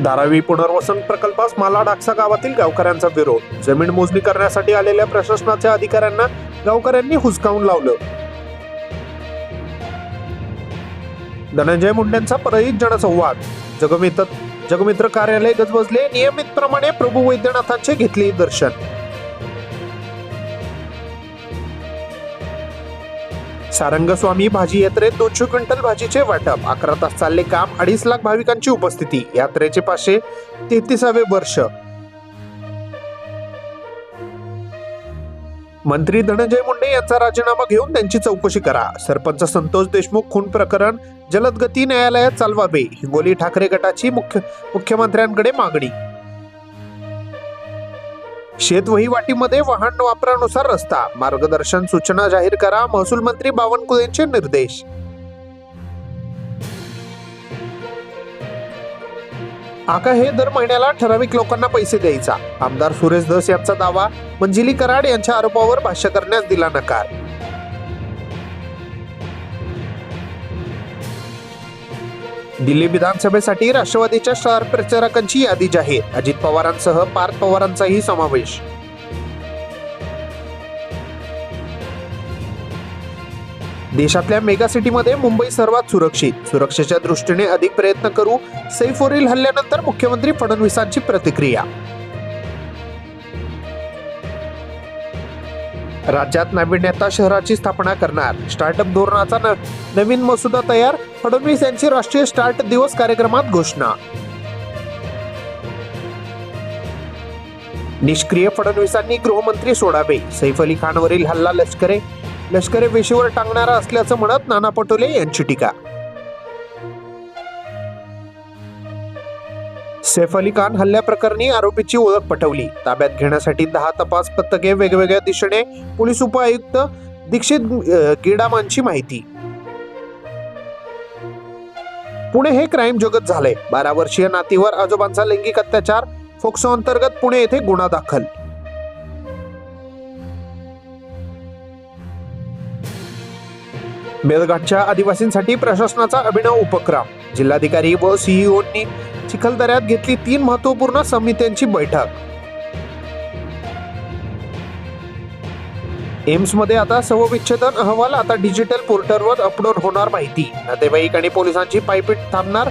धारावी पुनर्वसन प्रकल्पास मालाडाकसा गावातील गावकऱ्यांचा विरोध. जमीन मोजणी करण्यासाठी आलेल्या प्रशासनाच्या अधिकाऱ्यांना गावकऱ्यांनी हुसकावून लावलं. धनंजय मुंडेंचा परळीत जनसंवाद. जगमित्र कार्यालय गजबजले. नियमितप्रमाणे प्रभू वैद्यनाथांचे घेतले दर्शन. सारंगस्वामी भाजी यात्रेत 200 क्विंटल भाजीचे वाटप. 11 तास चालले काम. 2.5 लाख भाविकांची उपस्थिती. यात्रेचे 533वे वर्ष. मंत्री धनंजय मुंडे यांचा राजीनामा घेऊन त्यांची चौकशी करा. सरपंच संतोष देशमुख खून प्रकरण जलद गती न्यायालयात चालवावे. हिंगोली ठाकरे गटाची मुख्यमंत्र्यांकडे मागणी. शेतवहीवाटीमध्ये वाहन वापरानुसार रस्ता मार्गदर्शन सूचना जाहीर करा. महसूल मंत्री बावनकुळेंचे निर्देश. आका हे दर महिन्याला ठराविक लोकांना पैसे द्यायचा. आमदार सुरेश धस यांचा दावा. मंजिली कराड यांच्या आरोपावर भाष्य करण्यास दिला नकार. दिल्ली विधानसभेसाठी राष्ट्रवादीच्या स्टार प्रचारकांची यादी जाहीर. अजित पवारांसह पार्थ पवारांचाही समावेश. देशातल्या मेगा सिटीमध्ये मुंबई सर्वात सुरक्षित. सुरक्षेच्या दृष्टीने अधिक प्रयत्न करू. सैफवरील हल्ल्यानंतर मुख्यमंत्री फडणवीसांची प्रतिक्रिया. राज्यात नाविन्यता शहराची स्थापना करणार. स्टार्टअप धोरणाचा नवीन मसुदा तयार. फडणवीस यांची राष्ट्रीय स्टार्ट दिवस कार्यक्रमात घोषणा. निष्क्रिय फडणवीसांनी गृहमंत्री सोडावे. सैफ अली खानवरील हल्ला लष्करी वेशीवर टांगणारा असल्याचं म्हणत नाना पटोले यांची टीका. सैफ अली खान हल्ल्याप्रकरणी आरोपीची ओळख पटवली. ताब्यात घेण्यासाठी 10 तपास पथके वेगवेगळ्या दिशेने. पोलीस उपायुक्त दीक्षित गिडामांची माहिती. पुणे हे क्राईम जगत झालंय. 12 वर्षीय नातीवर आजोबांचा लैंगिक अत्याचार. फोक्सो अंतर्गत पुणे येथे गुन्हा दाखल. मेळघाटच्या आदिवासींसाठी प्रशासनाचा अभिनव उपक्रम. जिल्हाधिकारी व सीईओनी चिखलदऱ्यात घेतली 3 महत्वपूर्ण समित्यांची बैठक. एम्स मध्ये आता शवविच्छेदन अहवाल आता डिजिटल पोर्टलवर अपलोड होणार. माहिती. नातेवाईक आणि पोलिसांची पायपीट थांबणार.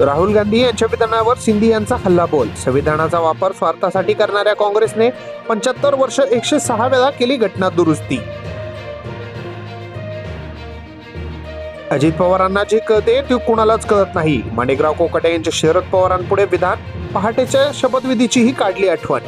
राहुल गांधी यांच्या विधानावर सिंधी यांचा हल्लाबोल. संविधानाचा वापर स्वार्थासाठी करणाऱ्या काँग्रेसने 75 वर्ष 106 वेळा केली घटना दुरुस्ती. अजित पवारांना जे कळते ते कुणालाच कळत नाही. माणिकराव कोकाटे यांचे शरद पवारांपुढे विधान. पहाटेच्या शपथविधीचीही काढली आठवण.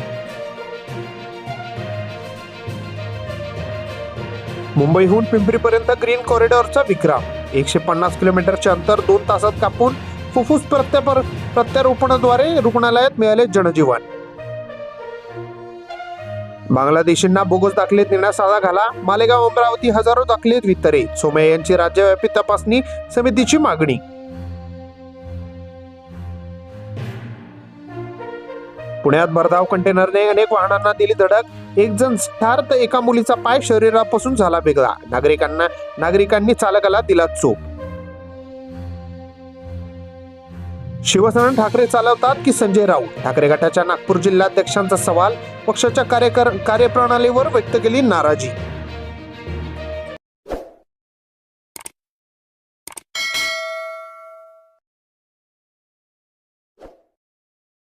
मुंबईहून पिंपरीपर्यंत ग्रीन कॉरिडॉरचा विक्रम. 150 किलोमीटरचे अंतर 2 तासात कापून फुफ्फुस प्रत्यारोपणाद्वारे रुग्णालयात मिळाले जनजीवन. बांगलादेशींना बोगस दाखले देण्यास आळा घाला. मालेगाव अमरावती हजारो दाखले वितरित. सोमय्या यांची राज्यव्यापी तपासणी समितीची मागणी. पुण्यात भरधाव कंटेनरने अनेक वाहनांना दिली धडक. 1 जण ठार तर एका मुलीचा पाय शरीरापासून झाला वेगळा. नागरिकांनी चालकाला दिला चोप. शिवसेना ठाकरे चालवतात की संजय राऊत? ठाकरे गटाच्या नागपूर जिल्हाध्यक्षांचा सवाल. पक्षाच्या कार्यप्रणालीवर व्यक्त केली नाराजी.